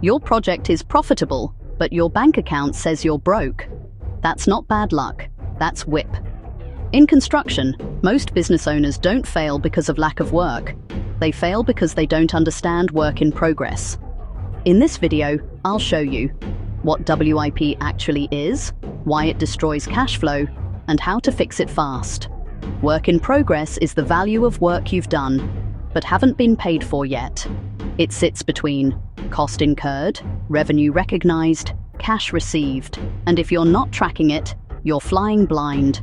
Your project is profitable, but your bank account says you're broke. That's not bad luck, that's WIP. In construction, most business owners don't fail because of lack of work. They fail because they don't understand work in progress. In this video, I'll show you what WIP actually is, why it destroys cash flow, and how to fix it fast. Work in progress is the value of work you've done, but haven't been paid for yet. It sits between cost incurred, revenue recognized, cash received, and if you're not tracking it, you're flying blind.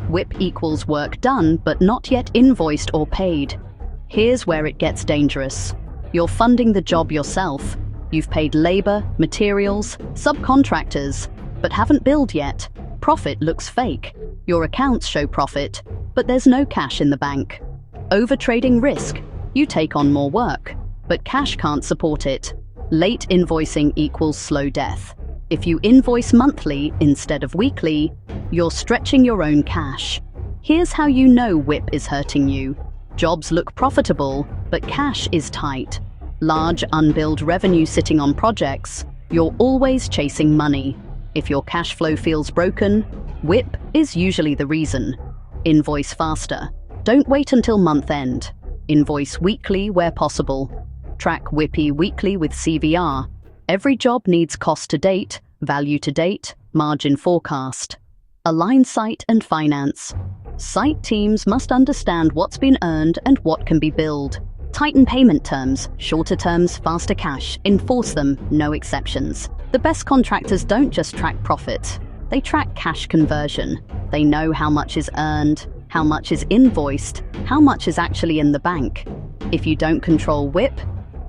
WIP equals work done, but not yet invoiced or paid. Here's where it gets dangerous. You're funding the job yourself. You've paid labor, materials, subcontractors, but haven't billed yet. Profit looks fake. Your accounts show profit, but there's no cash in the bank. Overtrading risk. You take on more work, but cash can't support it. Late invoicing equals slow death. If you invoice monthly instead of weekly, you're stretching your own cash. Here's how you know WIP is hurting you. Jobs look profitable, but cash is tight. Large unbilled revenue sitting on projects. You're always chasing money. If your cash flow feels broken, WIP is usually the reason. Invoice faster. Don't wait until month end. Invoice weekly where possible. Track WIP weekly with StruVara. Every job needs cost to date, value to date, margin forecast. Align site and finance. Site teams must understand what's been earned and what can be billed. Tighten payment terms, shorter terms, faster cash. Enforce them, no exceptions. The best contractors don't just track profit. They track cash conversion. They know how much is earned, how much is invoiced, how much is actually in the bank. If you don't control WIP,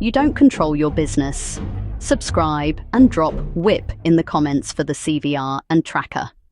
you don't control your business. Subscribe and drop WIP in the comments for the StruVara and tracker.